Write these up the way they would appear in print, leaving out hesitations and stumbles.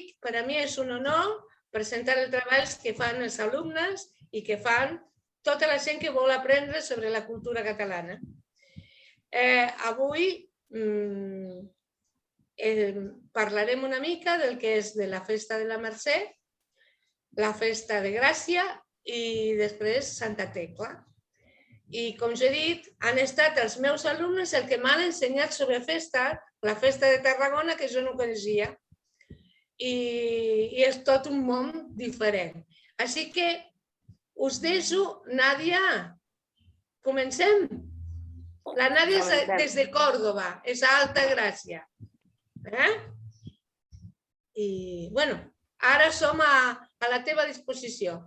dic, per a mi és un honor presentar els treballs que fan els alumnes i que fan tota la gent que vol aprendre sobre la cultura catalana. Avui parlarem una mica del que és de la festa de la Mercè, la festa de Gràcia i després Santa Tecla. I, com ja he dit, han estat els meus alumnes el que m'han ensenyat sobre la festa de Tarragona, que jo no coneixia. I és tot un món diferent. Així que us deixo, Nàdia, comencem. La Nàdia és des de Còrdova, és a Alta Gràcia. I, bueno, ara som a la teva disposició.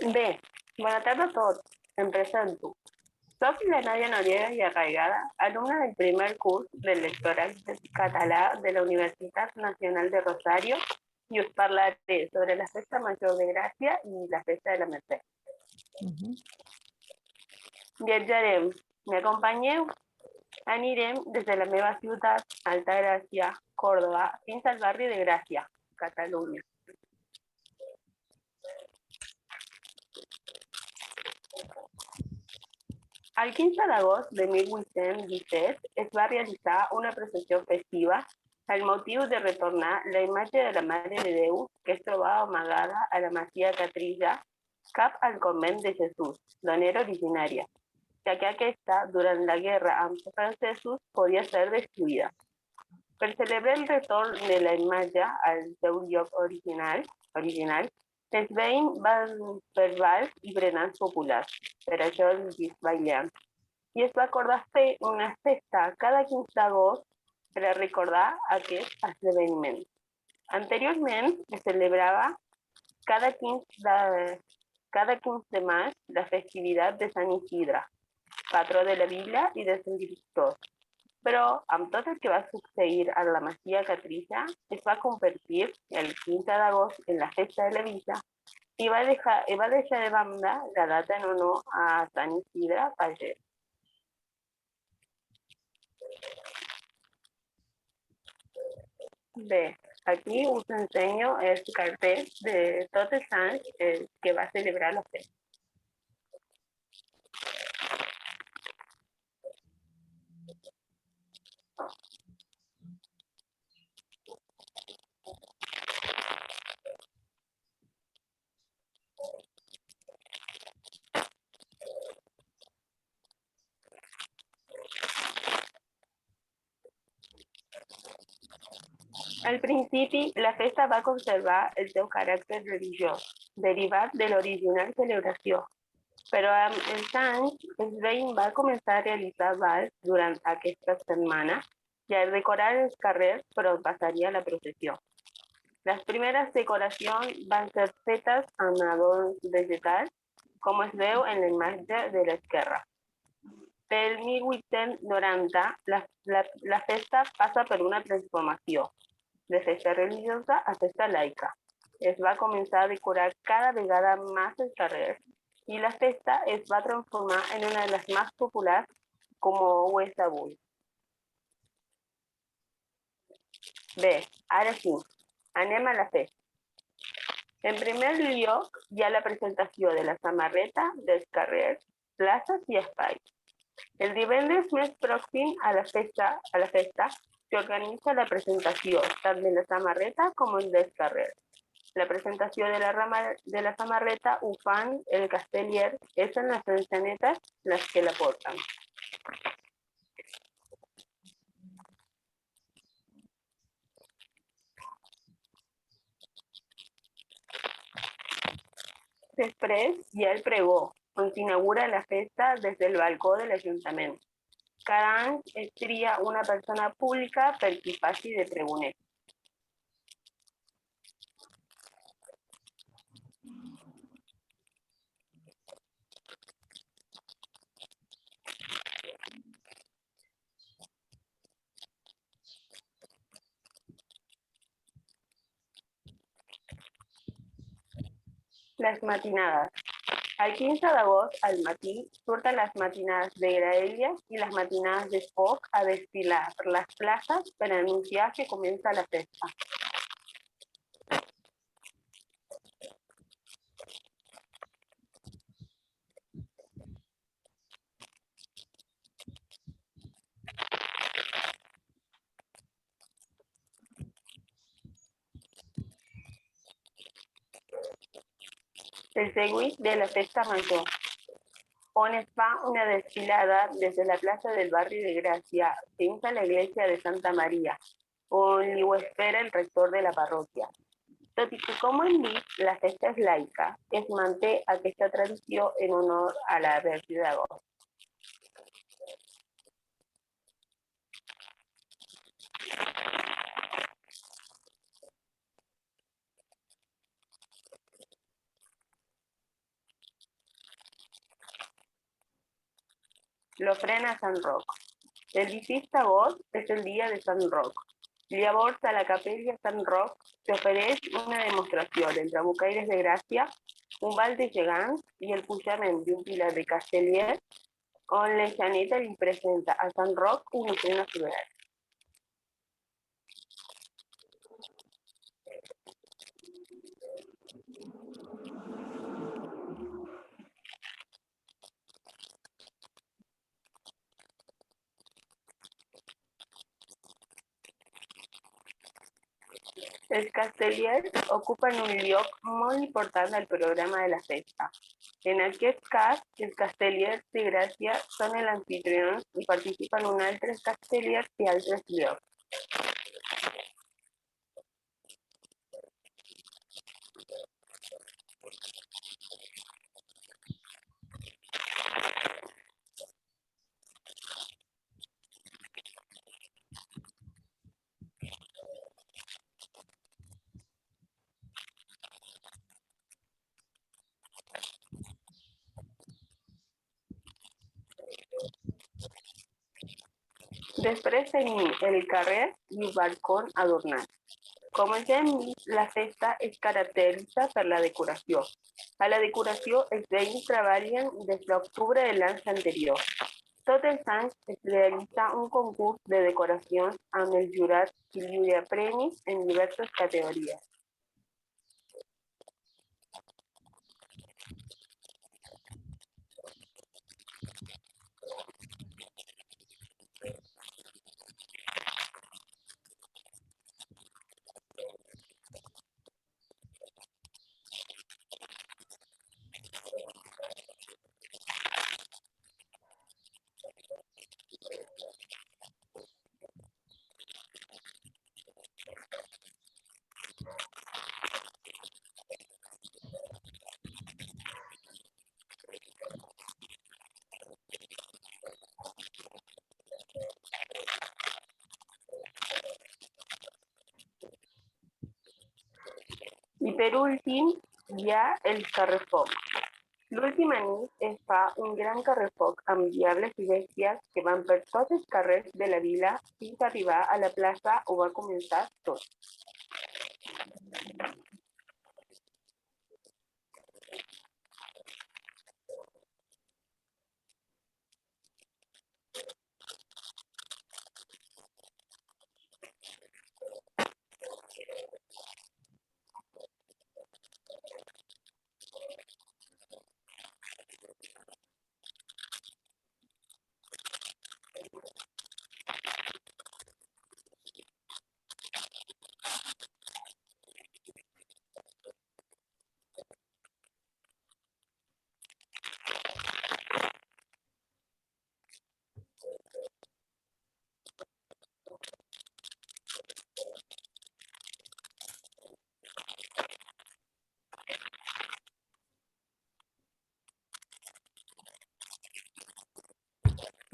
Bé, bona tarda a tots. Em presento. Soc la Nàdia Noriega i Arraigada, alumna del primer curs del lectorat català de la Universitat Nacional de Rosario, i us parlaré sobre la Festa Major de Gràcia i la Festa de la Mercè. Viatjarem. M'acompanyeu? Anirem des de la meva ciutat, Alta Gràcia, Còrdova, fins al barri de Gràcia, Catalunya. El 15 d'agost de 1817 es va realitzar una processió festiva amb motiu de retornar la imatge de la Mare de Déu que es trobava amagada a la masia Catrilla cap al convent de Jesús, d'on era originària, ja que aquesta, durant la guerra amb els francesos, podia ser destruïda. Per celebrar el retorn de la imatge al seu lloc original, els veïns van fer balls i berenars populars, per això els dies bailant. I es va acordar fer una festa cada 15 d'agost per a recordar aquest esdeveniment. Anteriorment es celebrava cada 15 de maig la festivitat de Sant Isidre, patró de la vila i dels escriptors. Però amb tot el que va succeir a la masia Catrilla, es va convertir el 15 d'agost en la festa de la vila i va deixar de banda la data en honor a Sant Isidre Pagès. Bé, aquí us ensenyo els cartells de tots els anys que va celebrar la festa. Al principi, la festa va conservar el seu caràcter religiós, derivat de l'original celebració. Però amb els anys, els veïns van començar a realitzar balls durant aquesta setmana i a decorar els carrers per on passaria la processió. Les primeres decoracions van ser fetes amb adorns vegetals, com es veu en la imatge de l'esquerra. Pel 1890, la festa passa per una transformació, de festa religiosa a festa laica. Es va començar a decorar cada vegada més els carrers i la festa es va transformar en una de les més populars com ho és avui. Bé, ara sí, anem a la festa. En primer lloc hi ha la presentació de la samarreta dels carrers, places i espais. El divendres més pròxim a la festa s'organitza la presentació tant de la samarreta com dels carrers. La presentació de la samarreta ho fan el casteller, són les enxanetes les que la porten. Després hi ha el pregó, on s'inaugura la festa des del balcó de l'Ajuntament. Cada any es tria una persona pública per qui faci de pregoner. Les matinades. El 15 d'agost, al matí, surten les matinades de graelles i les matinades de foc a desfilar per les places per anunciar que comença la festa. El seguit de la festa major, on es fa una desfilada des de la plaça del barri de Gràcia fins a l'església de Santa Maria, on li ho espera el rector de la parròquia. Tot i que, com hem vist, la festa és laica, es manté aquesta tradició en honor a la Verge d'Agost. L'ofrena a Sant Roc. El 16 d'agost és el dia de Sant Roc. Llavors, a la capella Sant Roc s'ofereix una demostració del Trabucaires de Gràcia, un ball de gegants i el pujament d'un pilar de Castellers, on l'Eixaneta li presenta a Sant Roc una ofrena floral. Els castellers ocupen un lloc molt important al programa de la festa. En aquest cas, els castellers de Gràcia són els anfitrions i participen uns altres castellers de altres llocs. Després tenim el carrer i el balcó adornat. Com ja hem vist, la festa es caracteritza per la decoració. A la decoració els veïns treballen des d'octubre de l'any anterior. Tots els anys es realitza un concurs de decoracions amb el jurat que lliura premis en diverses categories. I per últim hi ha el carrefoc. L'última nit es fa un gran carrefoc amb diables i bèsties que van per tots els carrers de la vila fins a arribar a la plaça on va començar tot.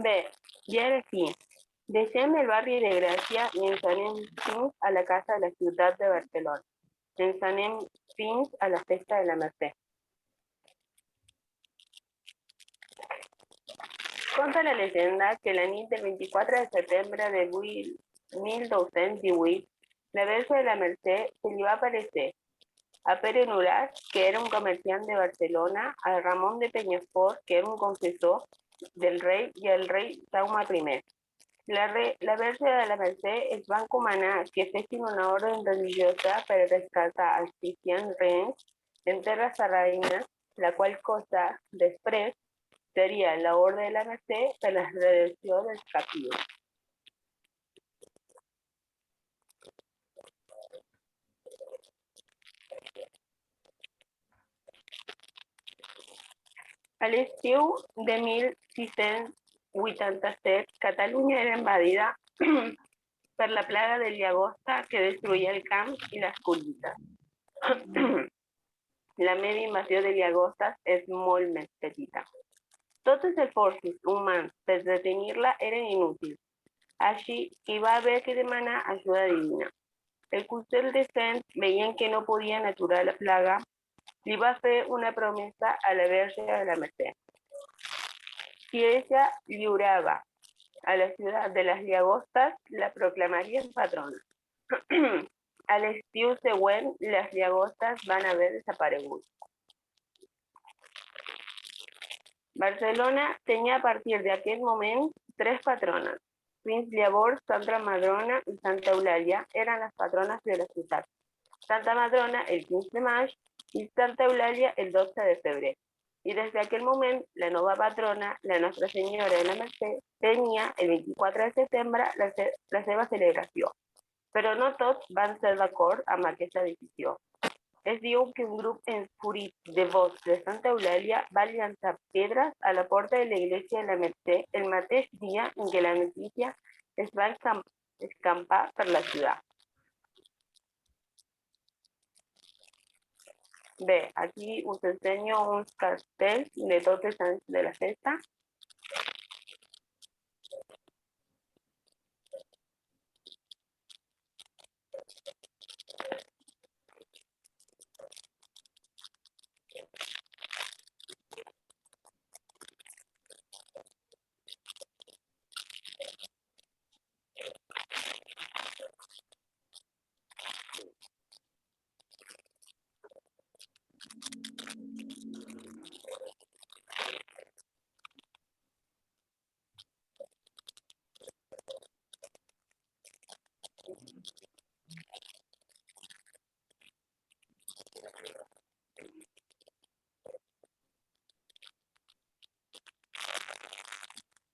Bé, i ara sí, deixem el barri de Gràcia i ens anem fins a la Casa de la Ciutat de Barcelona. Ens anem fins a la Festa de la Mercè. Conta la llegenda que la nit del 24 de setembre de 1218, la Verge de la Mercè se li va aparèixer a Pere Nulas, que era un comerciante de Barcelona, a Ramón de Penyafort, que era un confesor del rei, i el rei Jaume I. La Verge de la Mercè es va encomanar que fessin una ordre religiosa per rescatar els cristians reins en terra sarraïna, la qual cosa després seria l'Orde de la Mercè per la redenció dels captius. A l'estiu de 1687, Catalunya era invadida per la plaga de llagosta que destruïa el camp i les collites. La meva invasió de llagostes és molt més petita. Tots els esforços humans per detenir-la eren inútils, així que va haver que demanar ajuda divina. El Consell de Cent, veient que no podien aturar la plaga, li va fer una promesa a la Verge de la Mercè. Si ella lliurava a la ciutat de les llagostes, la proclamarien patrona. A l'estiu següent, les llagostes van haver desaparegut. Barcelona tenia a partir d'aquest moment 3 patrones. Fins llavors, Santa Madrona i Santa Eulàlia eren les patrones de la ciutat. Santa Madrona el 15 de maig i Santa Eulàlia el 12 de febrer. I des d'aquell moment, la nova patrona, la Nostra Senyora de la Mercè, tenia el 24 de setembre la seva celebració. Però no tots van ser d'acord amb aquesta decisió. Es diu que un grup enfurit de devots de Santa Eulàlia va llançar pedres a la porta de l'església de la Mercè el mateix dia en què la notícia es va escampar per la ciutat. Bé, aquí us ensenyo uns cartells de tots els anys de la festa.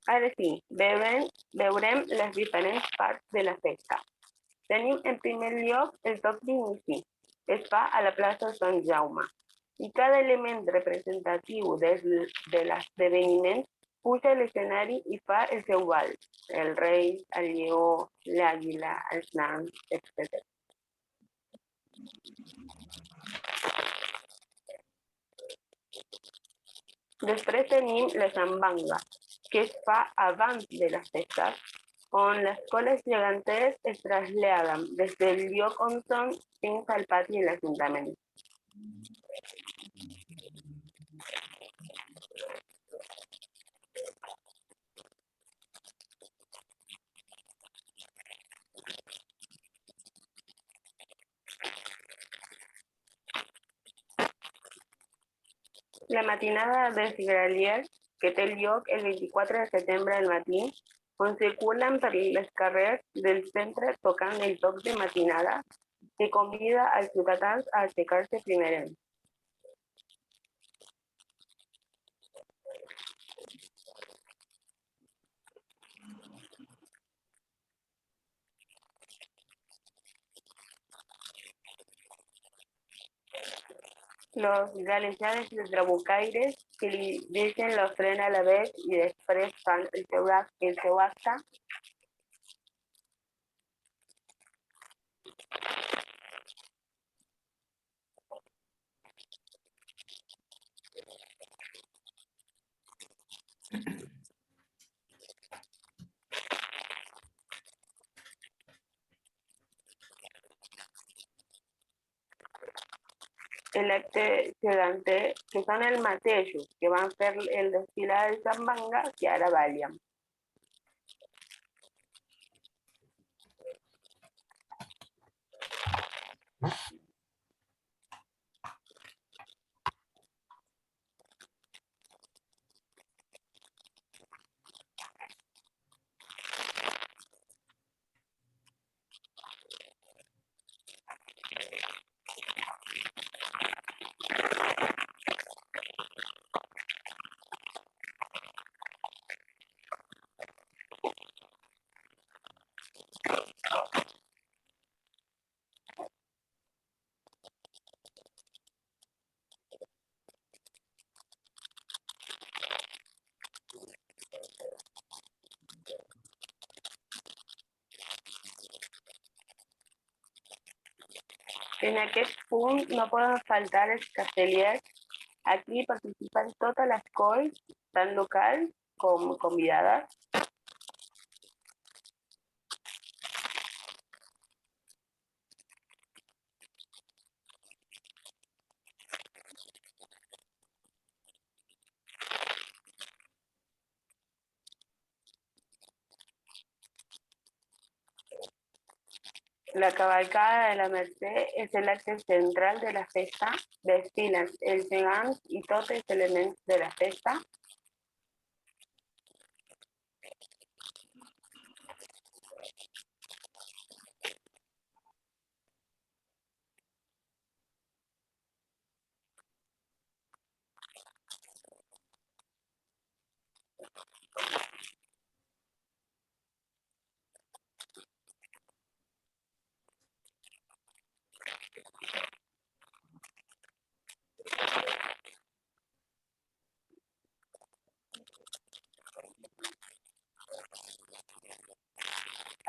Ara sí, veurem les diferents parts de la festa. Tenim en primer lloc el toc d'inici. Es fa a la plaça de Sant Jaume. I cada element representatiu de l'esdeveniment puja a l'escenari i fa el seu ball. El rei, el lleó, l'àguila, els nans, etc. Després tenim la zambanga, que es fa abans de les festes, on les coles gegantes es traslladen des del lloc on són fins al pati de l'Ajuntament. La matinada dels graliers, que té lloc el 24 de setembre al matí, on circulen per les carrers del centre tocant el toc de matinada que convida als ciutadans a aixecar-se primerament. Los galejades i els trabucaires que li deixen l'ofrena a la vez i després fan el seu acte. El acte gegante, que són els mateixos que van fer el desfilar de zambanga, que ara ballen. En aquest punt no poden faltar els castellers. Aquí participen totes les colls, tant locals com convidades. La cavalcada de la Mercè és l'acte central de la festa. Desfilen els gegants i tots els elements de la festa.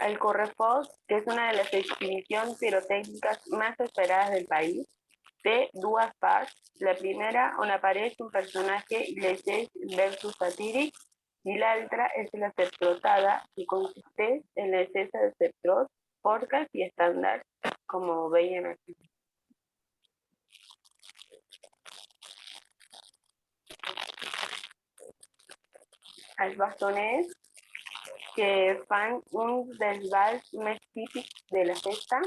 El correfoc, que és una de les exhibicions pirotècniques més esperades del país, té dues parts. La primera, on apareix un personatge i llegeix versos satírics, i l'altra és la certrotada, que consisteix en la cesta de certrós, forques i estàndards, com veiem aquí. Els bastoners, que fan un dels balls més típics de la festa.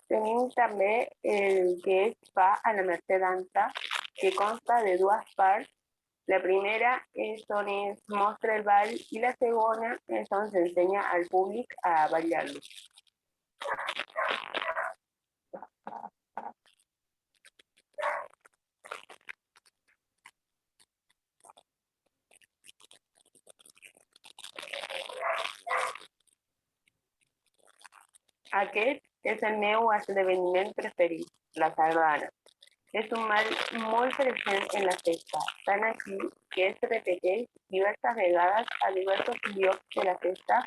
Tenim també el que es fa a la Mercè Dansa, que consta de dues parts. La primera és on es mostra el ball i la segona és on s'ensenya al públic a ballar-lo. Aquest és el meu esdeveniment preferit, la sardana. És un ball molt present en la festa, tant així que es repeteix diverses vegades a diversos llocs de la festa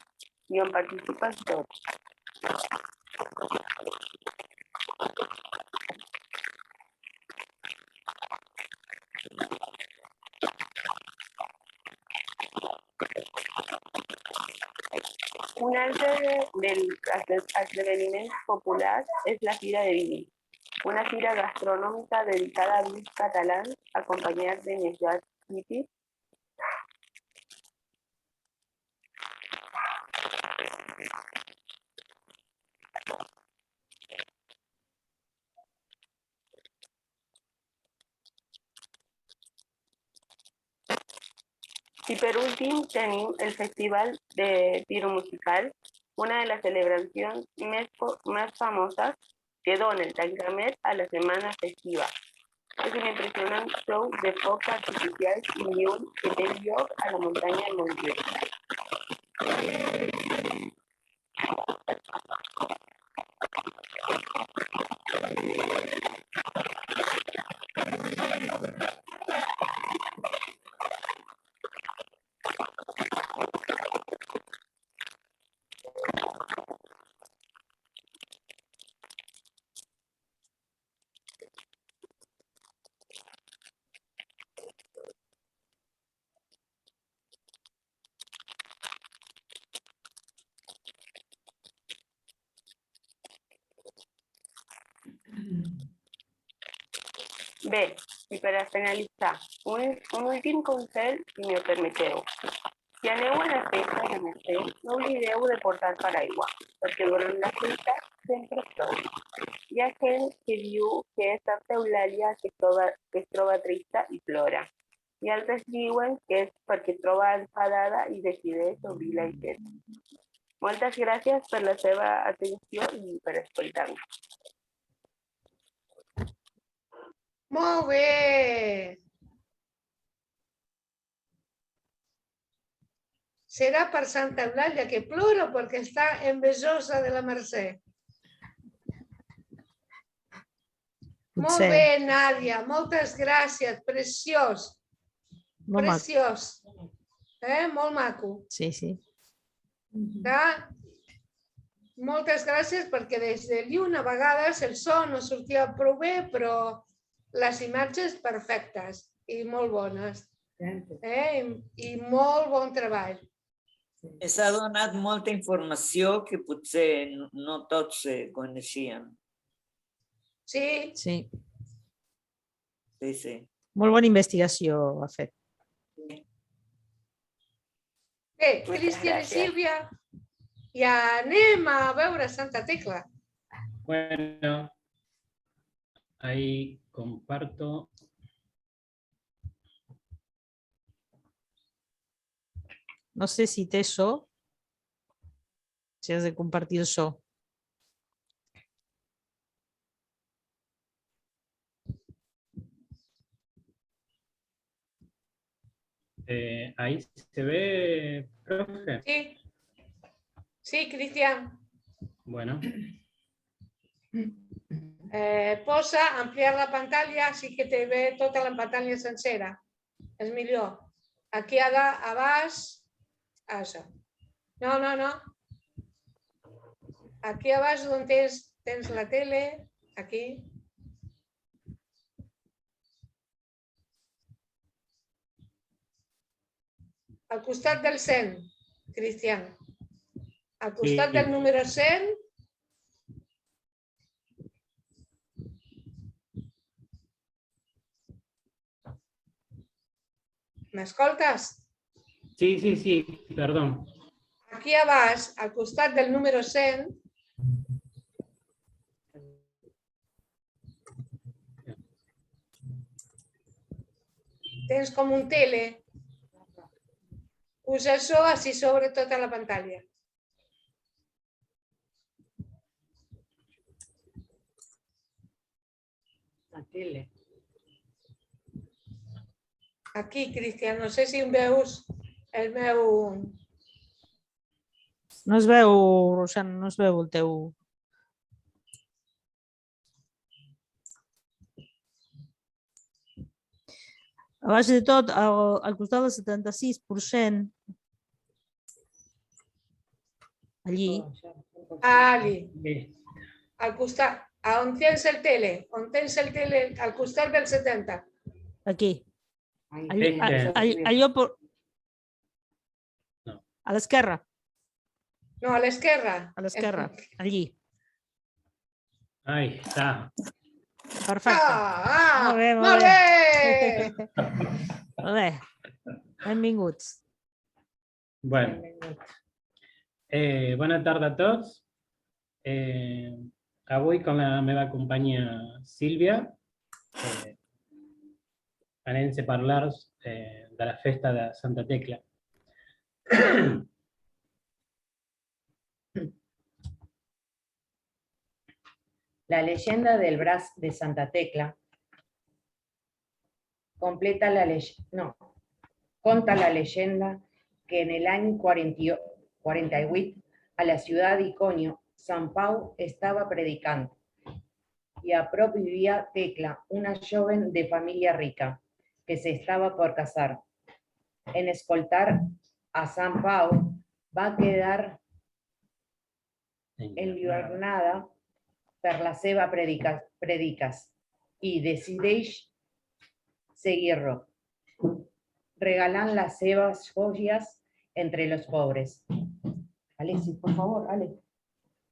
i on participen tots. Un altre dels esdeveniments populars és la Fira de Vi, una fira gastronòmica dedicada a vins catalans acompanyats de menjars típics. I per últim tenim el Festival de Tiro Musical, una de les celebracions més famoses que dona el tancament a la setmana festiva. És un impressionant show de focs artificials i llums que té lloc a la muntanya de Montjuïc. Bé, i per a finalitzar, un últim consell, si m'ho permeteu. Si aneu a la festa de Mercè, no oblideu de portar paraigua, perquè durant la festa sempre plou. Hi ha gent que diu que és Santa Eulàlia que es troba trista i plora, i altres diuen que és perquè es troba enfadada i decideix obrir l'aixeta. Moltes gràcies per la seva atenció i per escoltar-nos. Molt bé! serà per Santa Eulàlia, que plora perquè està envejosa de la Mercè. Molt bé, Nàdia, moltes gràcies, preciós. Preciós. Molt maco. Sí, sí. Moltes gràcies perquè des de lluna a vegades el so no sortia prou bé, però les imatges perfectes i molt bones. I molt bon treball. S'ha donat molta informació que potser no tots coneixien. Sí. Sí. Sí, sí. Molt bona investigació ha fet. Bé, Cristian i Sílvia, ja anem a veure Santa Tecla. Bueno, ahí comparto. No sé si té so. Si has de compartir el so. Ahí se ve, profe. Sí. Sí, Cristian. Bueno. Posa ampliar la pantalla, així que te ve tota la pantalla sencera. És millor. Aquí a baix, això. No. Aquí a baix on tens la tele, aquí. Al costat del 100, Cristian. Al costat del número 100. M'escoltes? Sí, perdón. Aquí a baix, al costat del número 100, tens com un tele. Usa això així sobre tota la pantalla. La tele. Aquí, Cristian, no sé si em veus el meu... No es veu, Rosana, no es veu el teu... A base de tot, al costat del 76%, allí, Ali, al costat, on tens el tele, al costat del 70. aquí. Este. Allò No. a l'esquerra, No, a l'esquerra. allí. Ahí está. Perfecte. Molt bé, molt molt bé. bé. Molt bé. Benvinguts. Bueno. Bona tarda a tots. Avui con la meva companya Sílvia anem a parlar de la festa de Santa Tecla. La leyenda del Brás de Santa Tecla conta la leyenda que en el año 48 a la ciudad de Iconio, San Pau estaba predicando y a prop vivía Tecla, una joven de familia rica que se estaba por casar. En escoltar a San Pau va a quedar enlluernada per la seva predicas y decideix seguirlo, regalan las sebas joyas entre los pobres. Alexis, por favor, Ale.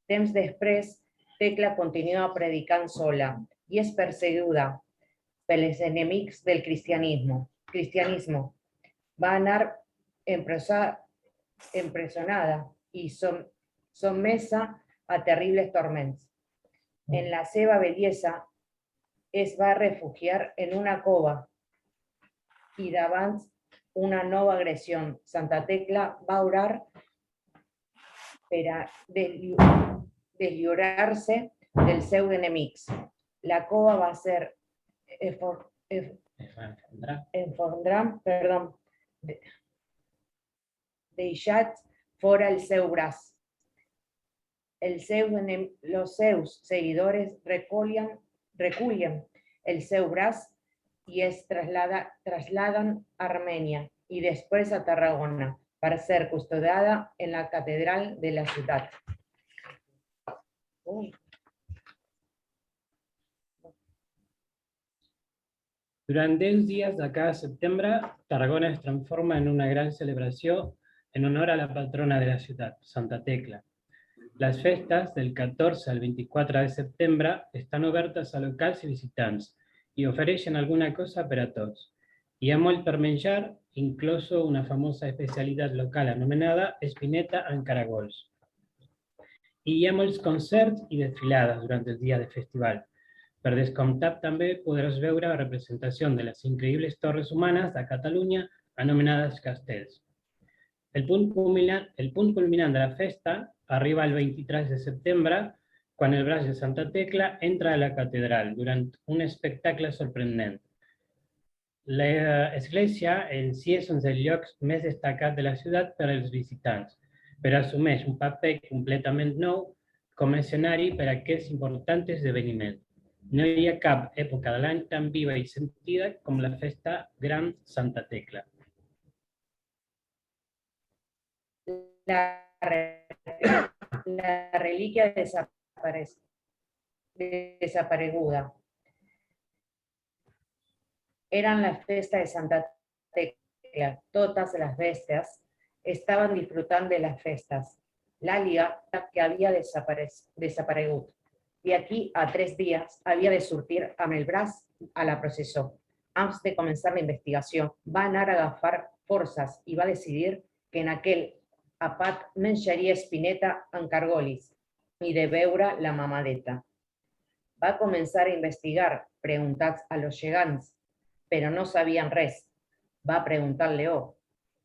Temps després, Tecla continua predicant sola y es perseguida pels enemics del cristianismo. Va a anar empresonada y somesa a terribles tormentos. En la seva bellesa es va a refugiar en una cova y davant una nova agressió. Santa Tecla va a orar per deslliurar-se dels seus enemics. La cova va a ser deixat fora el seu braç. Los seus seguidores recullen el seu braç y es trasladan a Armenia y después a Tarragona para ser custodiada en la catedral de la ciudad. Durant 10 dies de cada setembre, Tarragona es transforma en una gran celebració en honor a la patrona de la ciutat, Santa Tecla. Les festes del 14 al 24 de setembre estan obertes a locals i visitants i ofereixen alguna cosa per a tots. Hi ha molt per menjar, incloso una famosa especialitat local anomenada espineta en caragols. I hi ha molts concerts i desfilades durant el dia de festival. Per descomptat, també podràs veure la representació de les increïbles torres humanes de Catalunya anomenades castells. El punt culminant de la festa arriba el 23 de setembre, quan el braç de Santa Tecla entra a la catedral durant un espectacle sorprenent. L'església en si és un dels llocs més destacats de la ciutat per als visitants, però assumeix un paper completament nou com a escenari per a aquest important esdeveniment. No hi ha cap època de l'any tan viva i sentida com la festa Gran Santa Tecla. La reliquia desapareguda. Eran la festa de Santa Tecla. Todas las bestias estaban disfrutando de las festas. L'àliga que havia desaparegut. I aquí, a 3 dies, havia de sortir amb el braç a la processó. Abans de començar la investigació, va anar a agafar forces i va decidir que en aquell apat menjaria espineta en cargolis i de beure la mamadeta. Va començar a investigar, preguntats a los gegants, però no sabien res. Va preguntar al leó,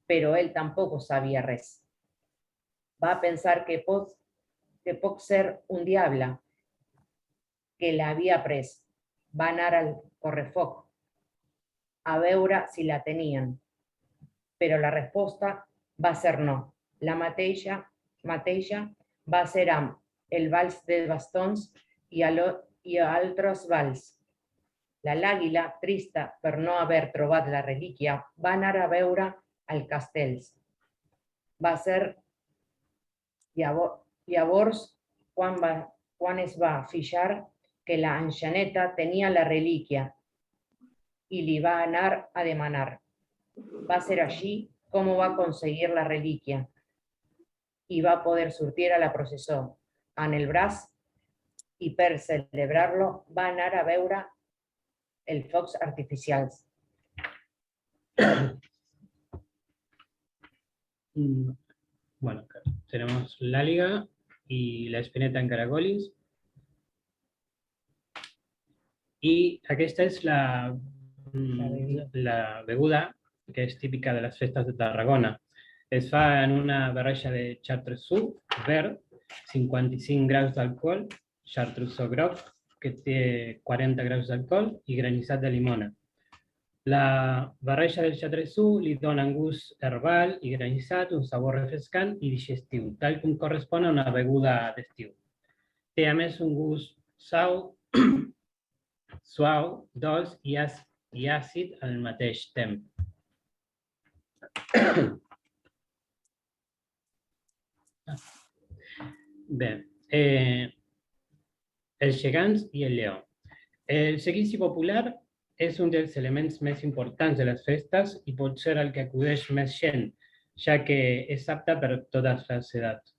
però ell tampoc sabia res. Va pensar que pot ser un diable que l'havia pres. Va anar al correfoc a veure si la tenien, però la resposta va ser no. La mateixa va ser amb el vals de bastons i altres vals. L'àguila, trista per no haver trobat la relíquia, va anar a veure al castells. Va ser llavors quan es va fixar que la enxaneta tenia la relíquia i li va anar a demanar. Va ser així com va aconseguir la relíquia i va poder sortir a la processó en el braç i per celebrar-lo va anar a veure els focs artificials. Bueno, tenemos l'àliga y la espineta en caracolis. Y aquesta és la beguda que és típica de les festes de Tarragona. Es fa en una barreja de chartreuse verd, 55 graus d'alcohol, chartreuse groc, que té 40 graus d'alcohol, i granissat de llimona. La barreja del chartreuse li dona un gust herbal i granissat, un sabor refrescant i digestiu, tal com correspon a una beguda d'estiu. Té a més un gust suau, dolç i àcid al mateix temps. Bé, els gegants i el lleó. El seguici popular és un dels elements més importants de les festes i pot ser el que acudeix més gent, ja que és apte per totes les edats.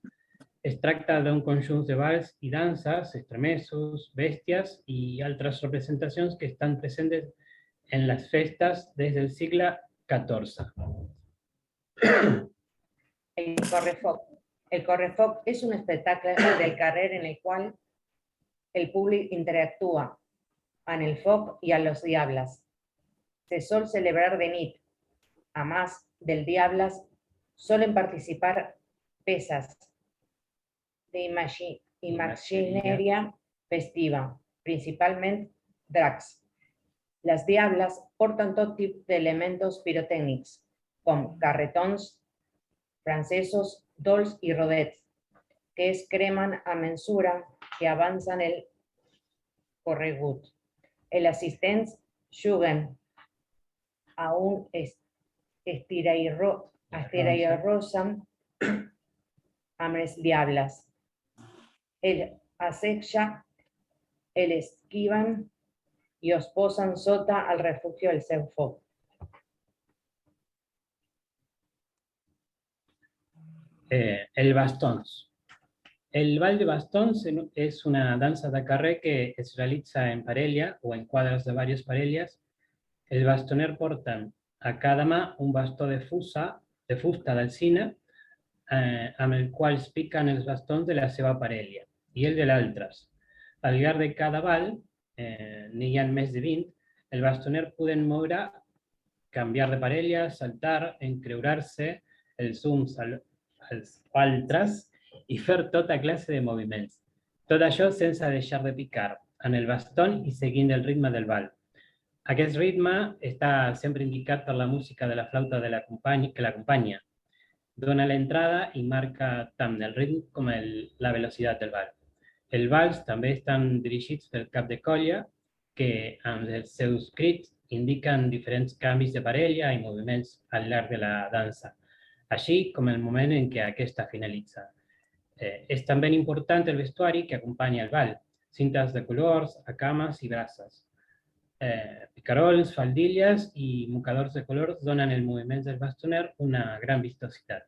Es tracta d'un conjunt de balls i danses, estremesos, bèsties i altres representacions que estan presents en les festes des del segle XIV. El correfoc és un espectacle del carrer en el qual el públic interactúa en el foc y a los diables. Se sol celebrar de nit. A más del diables, suelen participar pesas de imagineria festiva, principalment dracs. Les diables porten tot tipus d'elements pirotècnics, com carretons, francesos dolç i rodets, que es cremen a mesura que avançan el corregut. Els assistents juguen a un estirairrosa amb els diables. El assetja, el esquiven i es posen sota el refugi del seu foc. El bastons. El ball de bastons es una danza de carrer que es realitza en parella o en quadres de diverses parelles. El bastoner porta a cada mà un bastó de fusta d'alzina amb el qual es piquen els bastons de la seva parella i el de l'altres. Al llarg de cada ball, n'hi ha més de 20, el bastoner poden moure, canviar de parella, saltar, encreurar-se els uns als altres i fer tota classe de moviments. Tot això sense deixar de picar en el bastó i seguint el ritme del ball. Aquest ritme està sempre indicat per la música de la flauta que l'acompanya. Dona l'entrada i marca tant el ritme com la velocitat del ball. Els balls també estan dirigits pel cap de colla, que amb els seus crits indiquen diferents canvis de parella i moviments al llarg de la dansa, així com el moment en què aquesta finalitza. És també important el vestuari que acompanya el ball, cintes de colors, acames i braces. Picarols, faldilles i mocadors de colors donen el moviment del bastoner una gran vistositat.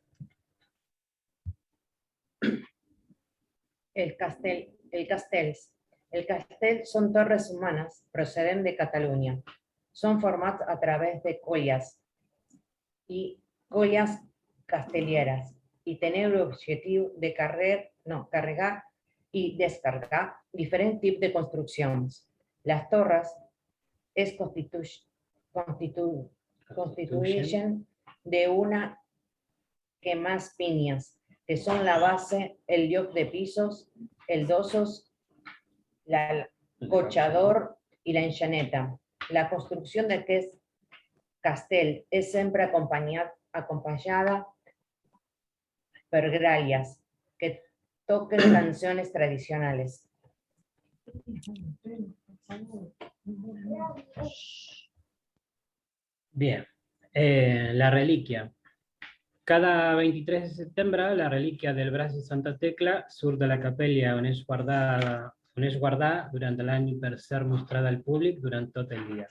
Els castells. Els castells són torres humanes procedents de Catalunya. Són formats a través de colles i colles castelleres i tenen l'objectiu de carregar i descarregar diferents tipus de construccions. Les torres es constituyen de una que más piñas, que son la base, el lloc de pisos, el dosos, el cochador i la enxaneta. La construcció d'aquest castell és sempre acompanyada per gralles que toquen canciones tradicionales. Bien, la reliquia. Cada 23 de setembre, la relíquia del braç de Santa Tecla surt de la capella on és guardada durant l'any per ser mostrada al públic durant tot el dia.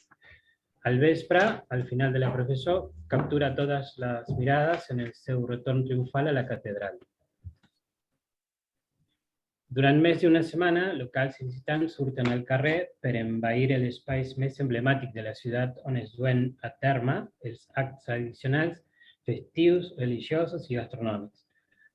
Al vespre, al final de la processó, captura totes les mirades en el seu retorn triomfal a la catedral. Durant més d'una setmana, locals i visitants surten al carrer per envair l'espai més emblemàtic de la ciutat on es duen a terme els actes tradicionals, festius, religiosos i gastronòmics.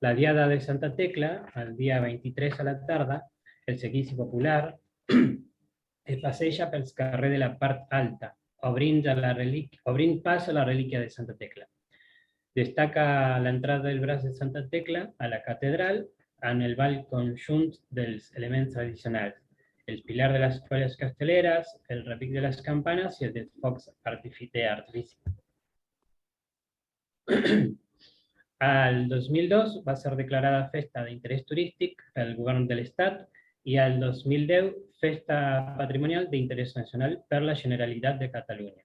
La Diada de Santa Tecla, el dia 23 a la tarda, el seguici popular es passeja pels carrers de la part alta, obrint pas a la relíquia de Santa Tecla. Destaca l'entrada del braç de Santa Tecla a la catedral en el ball conjunt dels elements tradicionals, el pilar de les colles castelleres, el repic de les campanes i el dels focs d'artifici. El 2002 va ser declarada festa d'interès turístic pel govern de l'Estat i el 2010 festa patrimonial d'interès nacional per la Generalitat de Catalunya.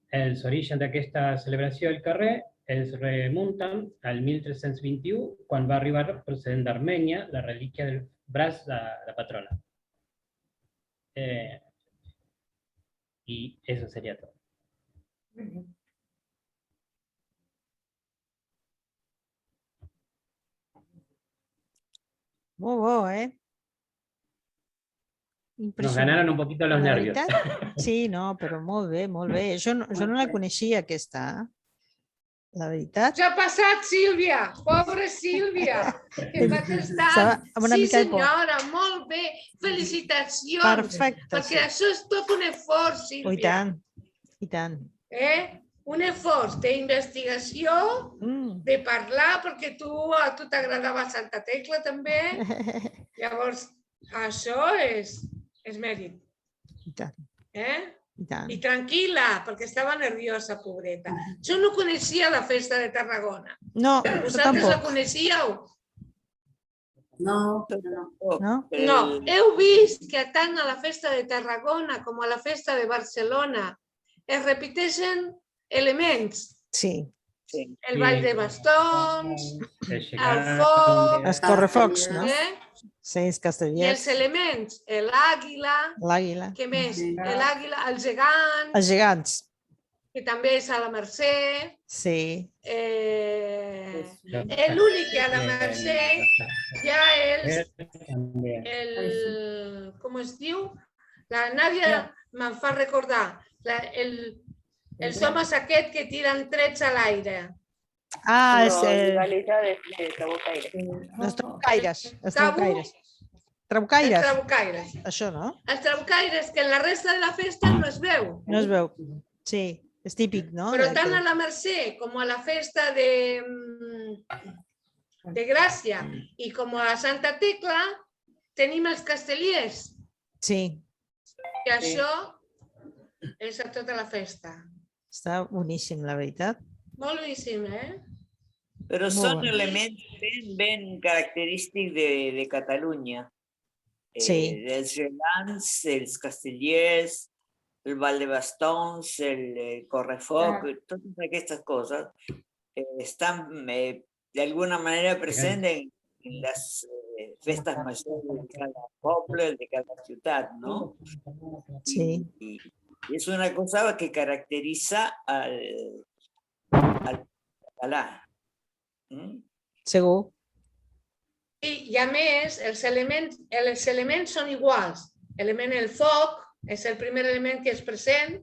Els orígens d'aquesta celebració al carrer es remunten al 1321, quan va arribar procedent d'Armènia la relíquia del braç de la patrona. Y eso sería todo. Molt bo, eh? Nos ganaron un poquito los La nervios. veritat, sí, no, però molt bé, molt bé. Jo no la coneixia, aquesta. La veritat. Ja ha passat, Sílvia! Pobra Sílvia! Que va estar... Sí, senyora, molt bé. Felicitacions. Perfecte. Perquè això és tot un esforç, Sílvia. I tant, i tant. Un esforç d'investigació, de parlar, perquè a tu t'agradava Santa Tecla també. Llavors, això és mèrit. I tant. I tant. I tranquil·la, perquè estava nerviosa, pobreta. Jo no coneixia la festa de Tarragona. No, jo Vosaltres la tampoc. coneixíeu? No, No? No. Heu vist que tant a la festa de Tarragona com a la festa de Barcelona es repeteixen elements. Sí. Sí. El ball de bastons, El el foc, Els correfocs, no? Sí, els I els castellers. elements, l'àguila, L'àguila. què més? L'àguila, els gegants, Els gegants. que també és a la Mercè. Sí. L'únic que a la Mercè ja és También. com es diu? La Nàdia me'n fa recordar. Els homes aquests que tiren trets a l'aire. Ah, és Los galitas de Trabucaire. els trabucaires. Els Tabu. trabucaires. Els Trabucaires. trabucaires. Això, no? Els trabucaires, que en la resta de la festa no es veu. No es veu. Sí, és típic, no? Però tant a la Mercè com a la festa de Gràcia i com a Santa Tecla tenim els castellers, Sí, que això és a tota la festa. està boníssim, la veritat. Molt boníssim, eh? Pero Muy son bueno. elementos bien característicos de Cataluña. Sí. Els gegants, els castellers, el ball de bastons, el correfoc, todas estas cosas están de alguna manera presentes en las festas mayores de cada pueblo, de cada ciudad, ¿no? Sí. Y es una cosa que caracteriza al català. Segur. I a més, els elements són iguals. El foc és el primer element que és present,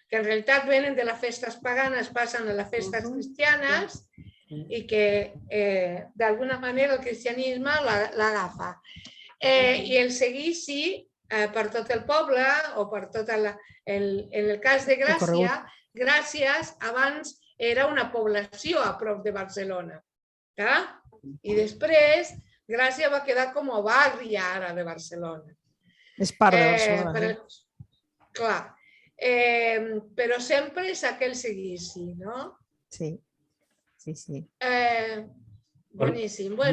que en realitat venen de les festes paganes, passen a les festes cristianes i que d'alguna manera el cristianisme l'agafa. I el seguici per tot el poble o per tot en el cas de Gràcia, Gràcies abans era una població a prop de Barcelona. I després Gràcia va quedar com a barri ara de Barcelona. És part de Barcelona. Clar, però sempre és aquell seguici, no? Sí, sí, sí. Buenísimo.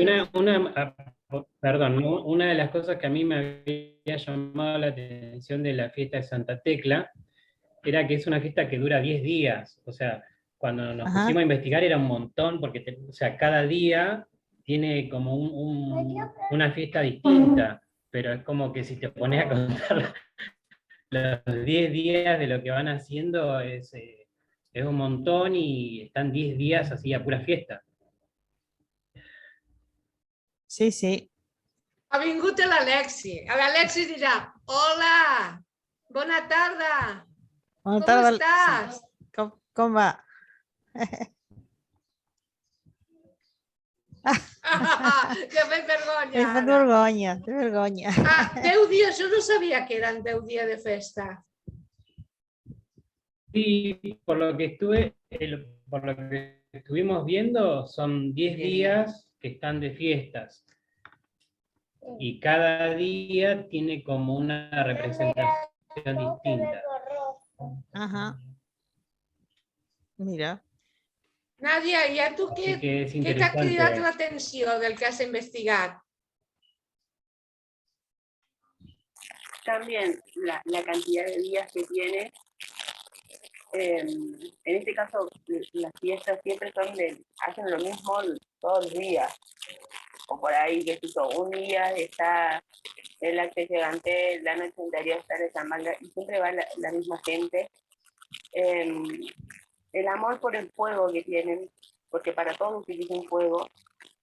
Perdón, una de las cosas que a mí me había llamado la atención de la fiesta de Santa Tecla era que es una fiesta que dura 10 días. O sea, cuando nos pusimos a investigar era un montón, porque cada día tiene como una fiesta distinta, pero es como que si te pones a contar los 10 días de lo que van haciendo es un montón y están 10 días así a pura fiesta. Sí, sí. Ha vingut l'Alexi. L'Alexi dirà, hola, bona tarda. Bona tarda. Com estàs? Com va? Que fet vergonya. He fet vergonya, té vergonya. 10 dies, jo no sabia que eren 10 dies de festa. Sí, por lo que estuvimos viendo, son 10 días que están de fiestas. Y cada día tiene como una representación distinta. Ajá. Mira. Nadia, ¿y a tu qué te ha cridat l'atenció del que has investigat? También la cantidad de días que tiene. En este caso, las fiestas siempre hacen lo mismo todos los días. O por ahí, que un día está el acto gigante, la noche anterior está de San Manga, y siempre va la misma gente. El amor por el fuego que tienen, porque para todos utilizan fuego.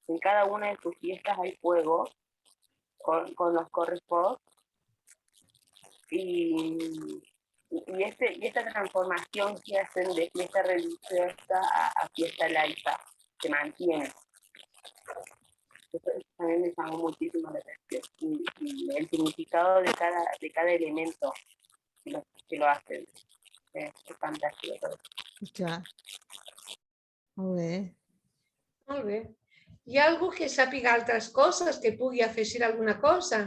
En cada una de sus fiestas hay fuego con los correfocs. Y esta transformación que hacen de fiesta religiosa a fiesta laica se mantiene. Eso también me llamó muchísimo la atención. Y el significado de cada elemento que lo hacen. És fantàstic. Clar. Molt bé. Molt bé. Hi ha algú que sàpiga altres coses, que pugui afegir alguna cosa?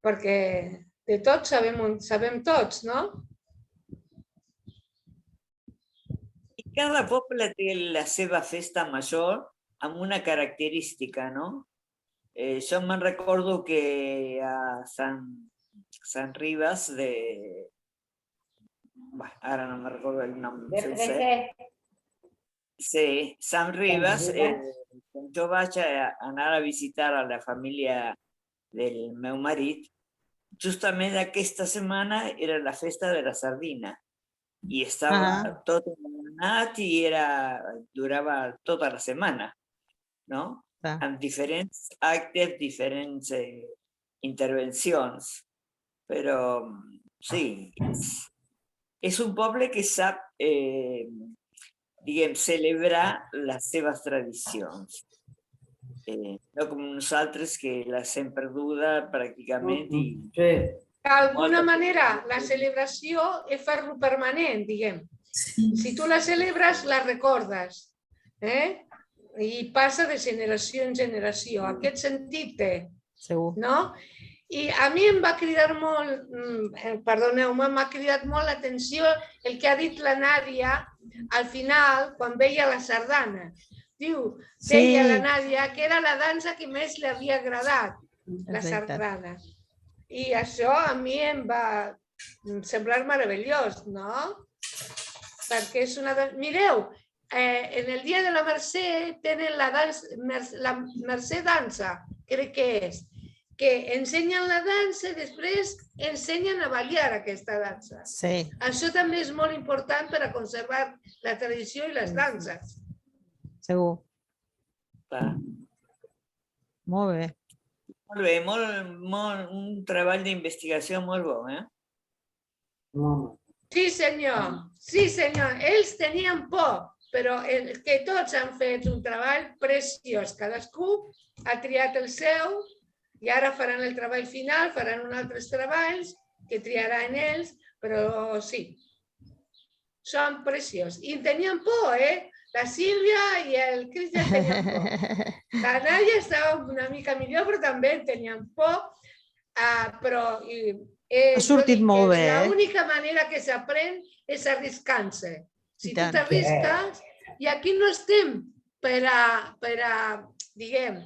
Perquè De tots sabem tots, no? I cada poble té la seva festa major amb una característica, no? Jo me'n recordo que a Sant Ribas de... Bueno, ara no me recordo el nom sencer. Sí, Sant Ribas, quan jo vaig anar a visitar a la família del meu marit, justament aquesta setmana era la festa de la sardina i estava tot engalanat i durava tota la setmana, no? Amb diferents actes, diferents intervencions, però sí, és un poble que sap, diguem, celebrar les seves tradicions. No com nosaltres que les hem perduda pràcticament i... D'alguna manera, la celebració és fer-lo permanent, diguem. Si tu la celebres, la recordes. I passa de generació en generació. Aquest sentit té. Segur. No? I a mi em va cridar molt, perdoneu-me, m'ha cridat molt l'atenció el que ha dit la Nàdia al final, quan veia la sardana. Deia la Nàdia que era la dansa que més li havia agradat, la sardana. I això a mi em va semblar meravellós, no? Perquè és una... Mireu, en el dia de la Mercè tenen la Mercè dansa, crec que és, que ensenyen la dansa i després ensenyen a ballar aquesta dansa. Sí. Això també és molt important per a conservar la tradició i les danses. Segur. Molt bé. Molt bé, un treball d'investigació molt bo, Sí, senyor. Sí, senyor. Ells tenien por, però que tots han fet un treball preciós. Cadascú ha triat el seu i ara faran el treball final, faran uns altres treballs que triaran ells, però sí, són preciosos. I tenien por, La Sílvia i el Cristian tenien por. La Nàdia estava una mica millor, però també tenien por. Però ha sortit molt bé. L'única manera que s'aprèn és arriscant-se. Si tu t'arrisques, i aquí no estem per a, diguem,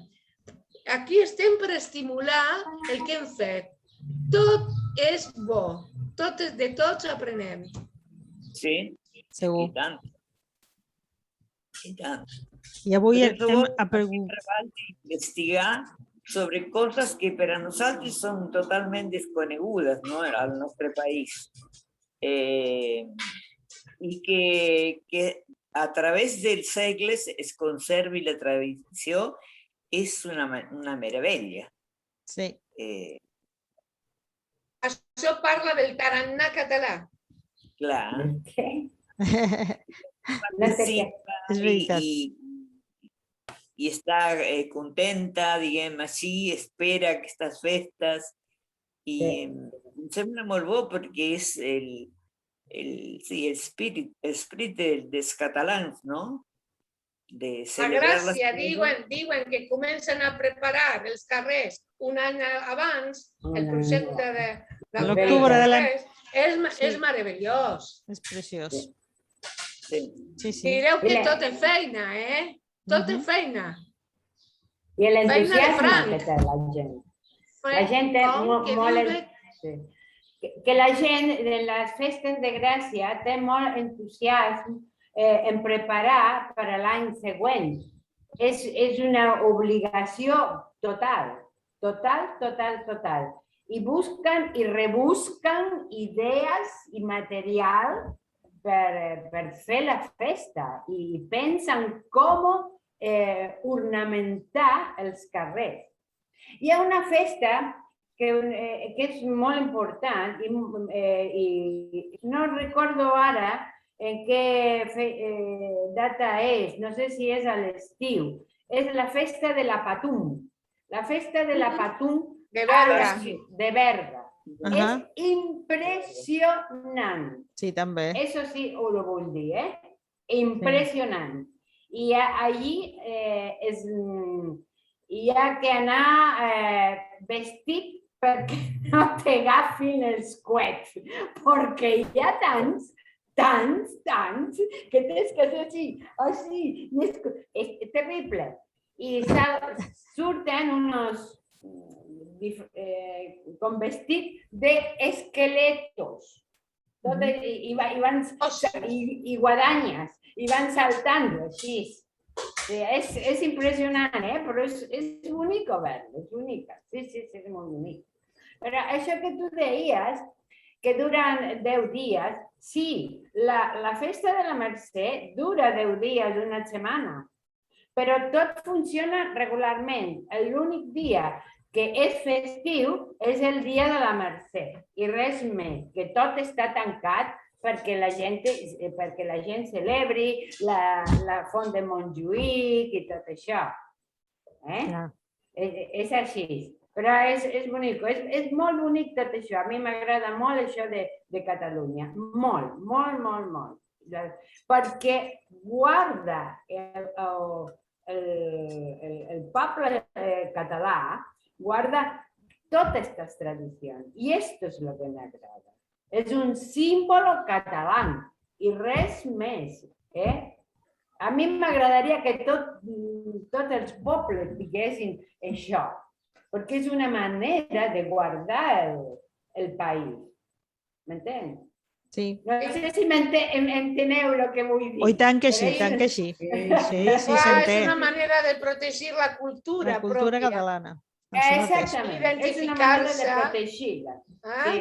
aquí estem per estimular el que hem fet. Tot és bo, de tots aprenem. Sí, segur. I tant. I tant. I avui estem a preguntar, investigar sobre coses que per a nosaltres són totalment desconegudes, no? Al nostre país. I que a través dels segles es conservi la tradició és una meravella. Sí. Això parla del tarannà català. Clar. És veritat. I està contenta, diguem així, espera aquestes festes i em sembla molt bo perquè és l'esperit dels catalans, no? De celebrar a Gràcia diuen que comencen a preparar els carrers un any abans, el projecte de l'octubre de l'any. És meravellós. És preciós. Sí. Direu que tot és feina, Tot és feina. I l'entusiasme que té la gent. La gent té molt... Que la gent de les festes de Gràcia té molt entusiasme en preparar per a l'any següent. És una obligació total. I busquen i rebusquen idees i material per fer la festa i pensen com ornamentar els carrers. Hi ha una festa que és molt important i no recordo ara en què data és, no sé si és a l'estiu. És la festa de la Patum. La festa de la Patum de Berga. De Berga. És impressionant. Sí, també. Eso sí ho vull dir, Impressionant. I allí hi ha que anar vestit perquè no t'agafin els coets, perquè hi ha tants, que tens que fer així, és terrible. I surten uns con vestit d'esqueletos, y guadañas, y van saltando, sí. Es impresionante, pero es único verlo, es única, sí, es muy bonito. Pero eso que tú decías, que duran 10 días, sí, la festa de la Mercè dura 10 días, una setmana, però tot funciona regularment. L'únic dia que és festiu és el dia de la Mercè i res més, que tot està tancat perquè la gent celebri la font de Montjuïc i tot això. És així, però és bonic, és molt bonic tot això. A mi m'agrada molt això de Catalunya, molt, molt, molt, molt, perquè guarda el poble català, guarda totes aquestes tradicions i esto és el que m'agrada. És un símbol català i res més. A mi m'agradaria que tots els pobles diguessin això, perquè és una manera de guardar el país. M'entens? Sí. No sé si enteneu el que vull dir. Oh, i tant que sí, tant que sí. Sí, és una manera de protegir la cultura catalana. Exactament, és una manera de protegir-la.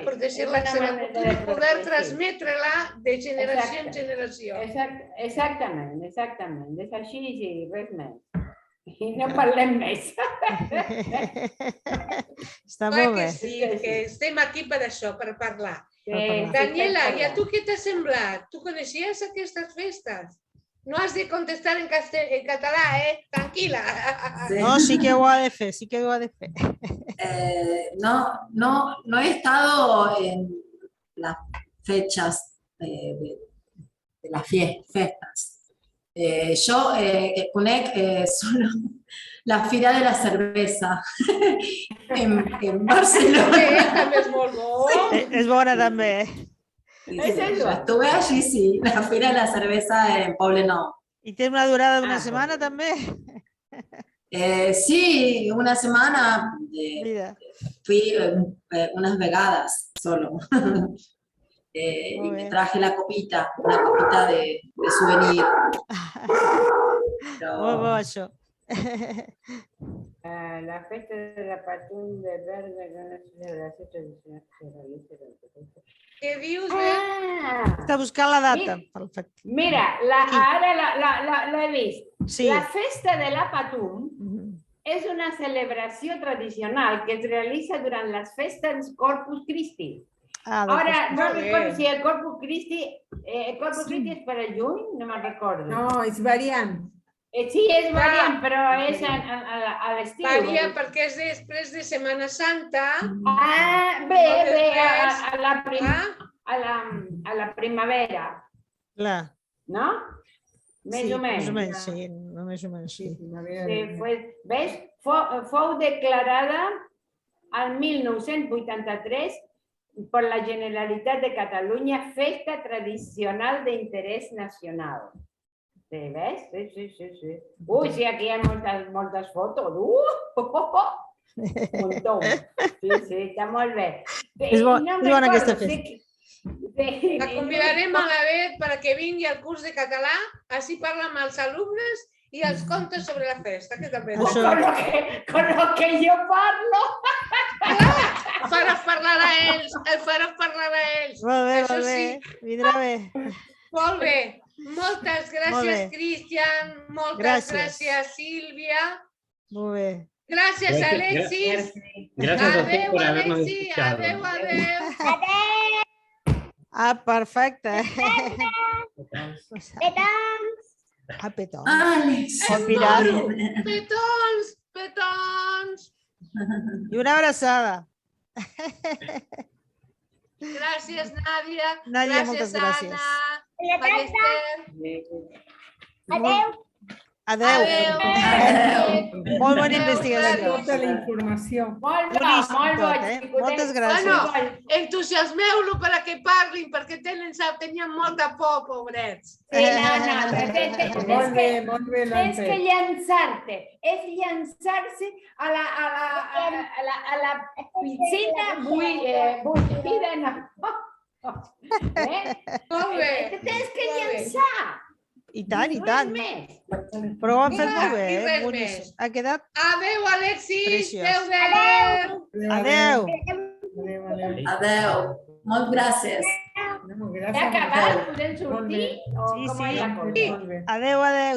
Protegir la seva cultura i poder transmetre-la de generació en generació. Exactament, és així i res més. I no parlem més. Està molt bé. Sí, que estem aquí per això, per parlar. Daniela, ¿y a tú qué te ha sembrado? ¿Tú conocías estas festas? No has de contestar en catalán, tranquila. Sí. No, sí que ho ha de fer, sí que ho ha de fer. No he estado en las fechas de las fiestas. Yo conec solo la Fira de la Cervesa en Barcelona. També és molt bo. És bona també. Sí, yo estuve allí, sí, la Fira de la Cerveza en Poblenou. ¿Y tiene una durada de una semana también? Sí, una semana. Fui unas vegadas solo. Y me traje la copita, una copita de souvenir. Muy bocho. La festa de la Patum de Verde, Què dius? Està buscant la data. Mira, ara l'he vist. Sí. La festa de la Patum és una celebració tradicional que es realitza durant les festes Corpus Christi. Ahora, no recuerdo si el Corpus Christi és per el juny, no me'n recordo. No, és variant. Sí, és variant, però és a l'estiu. Varia perquè és després de Setmana Santa. Bé, a la primavera. Clar. No? Més o menys. Sí, més o menys, sí. Ves? Fou declarada el 1983 per la Generalitat de Catalunya Festa Tradicional d'interès nacional. Sí, ves? Sí. Ui, sí, aquí hi ha moltes fotos. Un montó. Sí, està molt bé. És bona aquesta festa. La convidarem a la Bet perquè vingui al curs de català, així parla amb els alumnes i els contes sobre la festa, que també és con lo que jo parlo. Faràs parlar a ells. Molt bé. Vindrà bé. Molt bé. Moltes gràcies, Cristian. Moltes gràcies, Sílvia. Molt bé. Gràcies, Alexis. Gràcies a usted por habernos escuchado. Adéu. Perfecte. Petons. Petons. I una abraçada. Gràcies, Nàdia. Nàdia, moltes gràcies. Anna. Adéu. Adeu. Molt bona investigació. Tota la informació. Boníssim tot, Moltes gràcies. Bueno, entusiasmeu-lo perquè parlin, perquè tenien molta por, pobrets. Sí, no, Molt bé, l'han és que fet. llançar-te, és llançar-se a la piscina bullida, no. Molt bé. Te tens que llançar. I tant, i tant. Però ho han fet molt bé, I res boníssim. més. Ha quedat Adeu, Alexis. preciós. Adeu. Adeu. Adeu. Molt gràcies. Ja acabat? Podem sortir? O Sí, com sí. és la cosa? Adeu, adeu.